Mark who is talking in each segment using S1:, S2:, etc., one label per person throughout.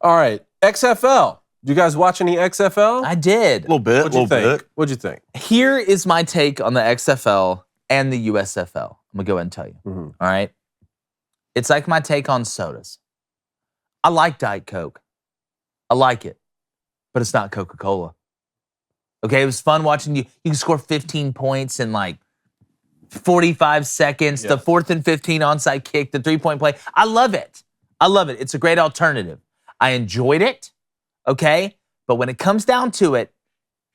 S1: All right, XFL. Do you guys watch any XFL?
S2: I did.
S3: A little bit.
S1: What'd you think?
S2: Here is my take on the XFL and the USFL. I'm going to go ahead and tell you.
S1: Mm-hmm.
S2: All right? It's like my take on sodas. I like Diet Coke. I like it. But it's not Coca-Cola. Okay? It was fun watching you. You can score 15 points in like 45 seconds, the 4th and 15 onside kick, the 3-point play. I love it. I love it. It's a great alternative. I enjoyed it. Okay? But when it comes down to it,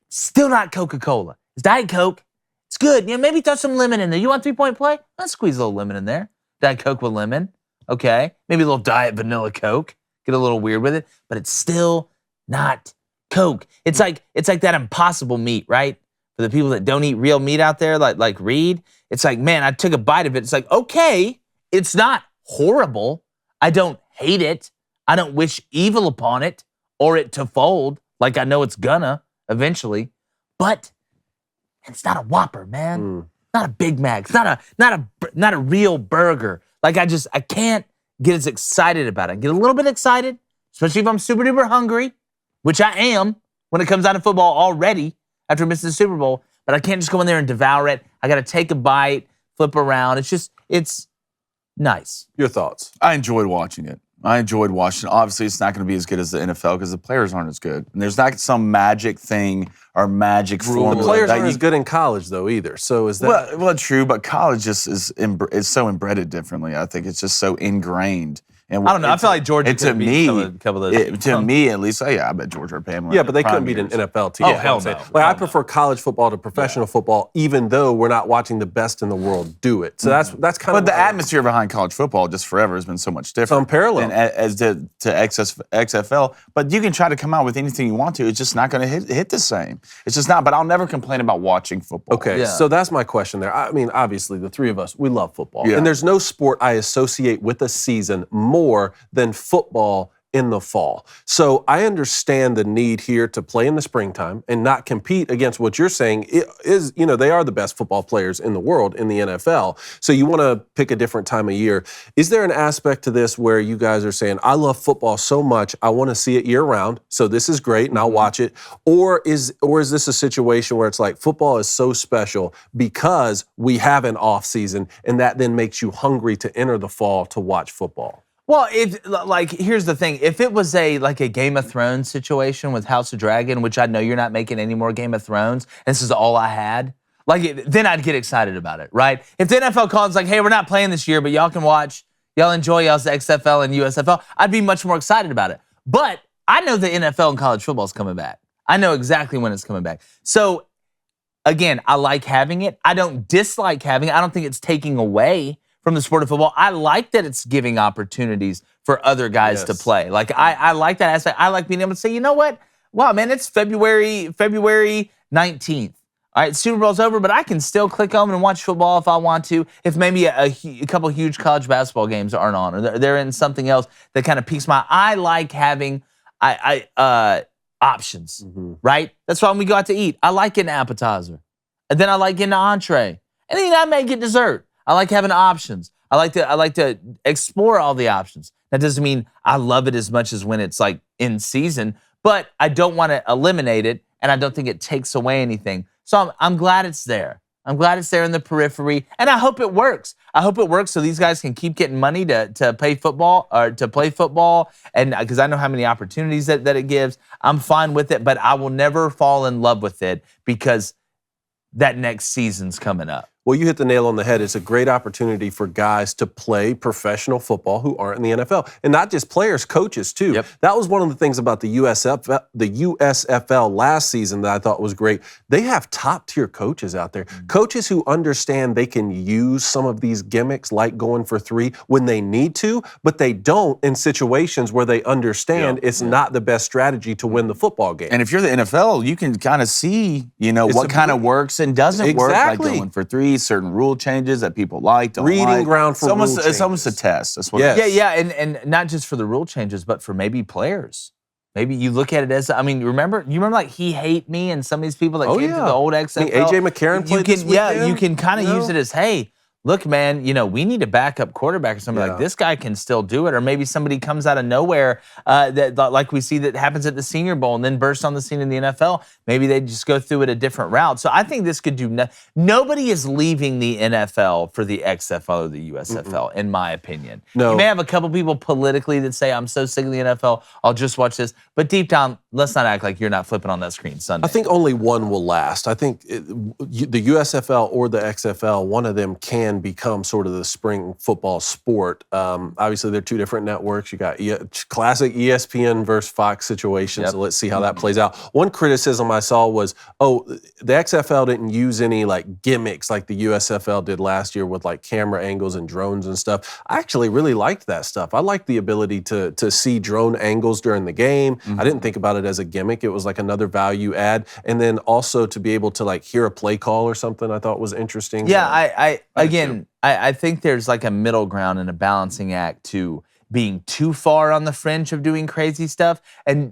S2: still not Coca-Cola. It's Diet Coke. It's good. You know, maybe throw some lemon in there. You want 3-point play? Let's squeeze a little lemon in there. Diet Coke with lemon. Okay? Maybe a little Diet Vanilla Coke. Get a little weird with it. But it's still not Coke. It's like that impossible meat, right? For the people that don't eat real meat out there, like Reed, it's like, man, I took a bite of it. It's like, okay, it's not horrible. I don't hate it. I don't wish evil upon it or it to fold, like I know it's gonna eventually. But it's not a Whopper, man. Not a Big Mac. It's not a real burger. Like I can't get as excited about it. I get a little bit excited, especially if I'm super duper hungry, which I am when it comes down to football already after missing the Super Bowl. But I can't just go in there and devour it. I got to take a bite, flip around. It's nice.
S1: Your thoughts?
S3: I enjoyed watching it. Obviously, it's not going to be as good as the NFL because the players aren't as good. And there's not some magic thing or magic formula.
S1: The players aren't as good in college, though, either. So is that...
S3: Well, true, but college just is so embedded differently. I think it's just so ingrained. And
S2: I don't know. I feel like Georgia could beat a couple of those.
S3: To me, at least, I bet Georgia or Pamela.
S1: Yeah, but they couldn't beat an NFL team.
S2: Oh, hell no.
S1: Like, I prefer college football to professional football, even though we're not watching the best in the world do it. So that's kind of...
S3: But the atmosphere behind college football just forever has been so much different.
S1: Some parallel.
S3: As to XFL. But you can try to come out with anything you want to. It's just not going to hit the same. It's just not. But I'll never complain about watching football.
S1: Okay, so that's my question there. I mean, obviously, the three of us, we love football.
S3: Yeah.
S1: And there's no sport I associate with a season more than football in the fall. So I understand the need here to play in the springtime and not compete against what you're saying is, they are the best football players in the world in the NFL. So you want to pick a different time of year. Is there an aspect to this where you guys are saying, I love football so much, I want to see it year round, so this is great and I'll watch it? Or is this a situation where it's like football is so special because we have an off season and that then makes you hungry to enter the fall to watch football?
S2: Well, here's the thing. If it was a Game of Thrones situation with House of Dragon, which I know you're not making any more Game of Thrones, and this is all I had, then I'd get excited about it, right? If the NFL calls like, hey, we're not playing this year, but y'all can watch, y'all enjoy y'all's XFL and USFL, I'd be much more excited about it. But I know the NFL and college football is coming back. I know exactly when it's coming back. So, again, I like having it. I don't dislike having it. I don't think it's taking away from the sport of football. I like that it's giving opportunities for other guys to play. I like that aspect. I like being able to say, you know what? Wow, man, it's February 19th. All right, Super Bowl's over, but I can still click on and watch football if I want to. If maybe a couple huge college basketball games aren't on, or they're in something else that kind of piques my... I like having options, right? That's why when we go out to eat, I like getting an appetizer. And then I like getting an entree. And then I may get dessert. I like having options. I like to explore all the options. That doesn't mean I love it as much as when it's in season, but I don't want to eliminate it, and I don't think it takes away anything. So I'm glad it's there. I'm glad it's there in the periphery, and I hope it works. I hope it works so these guys can keep getting money to play football, and because I know how many opportunities that it gives. I'm fine with it, but I will never fall in love with it because that next season's coming up.
S1: Well, you hit the nail on the head. It's a great opportunity for guys to play professional football who aren't in the NFL. And not just players, coaches too.
S2: Yep.
S1: That was one of the things about the USFL last season that I thought was great. They have top-tier coaches out there. Coaches who understand they can use some of these gimmicks like going for three when they need to, but they don't in situations where they understand it's not the best strategy to win the football game.
S3: And if you're the NFL, you can kind of see, what kind of works and doesn't work, like going for three, certain rule changes that people like, don't
S1: Reading
S3: like.
S1: ground for rule changes.
S3: It's almost a test. That's what
S1: Yes.
S3: it is.
S2: Yeah, and not just for the rule changes, but for maybe players. Maybe you look at it as, you remember He Hate Me and some of these people that came to the old XFL?
S1: I think A.J. McCarron played this weekend.
S2: Yeah, you can kind of use it as, hey, look, man, we need a backup quarterback or something
S1: Yeah.
S2: like this guy can still do it. Or maybe somebody comes out of nowhere that like we see that happens at the Senior Bowl and then bursts on the scene in the NFL. Maybe they just go through it a different route. So I think this could do nobody is leaving the NFL for the XFL or the USFL, in my opinion.
S1: No.
S2: You may have a couple people politically that say, I'm so sick of the NFL, I'll just watch this. But deep down, let's not act like you're not flipping on that screen Sunday.
S1: I think only one will last. I think the USFL or the XFL, one of them can become sort of the spring football sport. Obviously, they're two different networks. You got classic ESPN versus Fox situation, so let's see how that plays out. One criticism I saw was, the XFL didn't use any like gimmicks like the USFL did last year with like camera angles and drones and stuff. I actually really liked that stuff. I liked the ability to see drone angles during the game. I didn't think about it as a gimmick. It was like another value add. And then also to be able to like hear a play call or something I thought was interesting.
S2: Yeah, I think there's like a middle ground and a balancing act to being too far on the fringe of doing crazy stuff and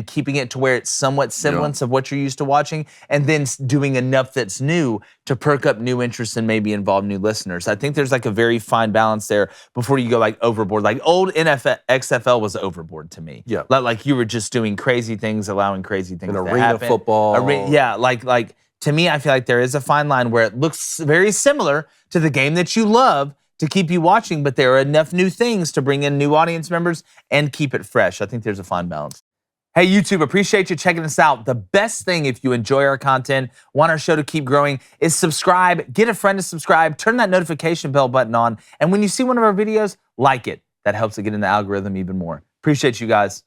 S2: keeping it to where it's somewhat semblance of what you're used to watching, and then doing enough that's new to perk up new interests and maybe involve new listeners. I think there's like a very fine balance there before you go like overboard. Like old XFL was overboard to me.
S1: Yeah.
S2: Like you were just doing crazy things, allowing crazy things to
S1: arena
S2: happen.
S1: football.
S2: Like to me, I feel like there is a fine line where it looks very similar to the game that you love to keep you watching, but there are enough new things to bring in new audience members and keep it fresh. I think there's a fine balance. Hey, YouTube, appreciate you checking us out. The best thing, if you enjoy our content, want our show to keep growing, is subscribe, get a friend to subscribe, turn that notification bell button on, and when you see one of our videos, like it. That helps it get in the algorithm even more. Appreciate you guys.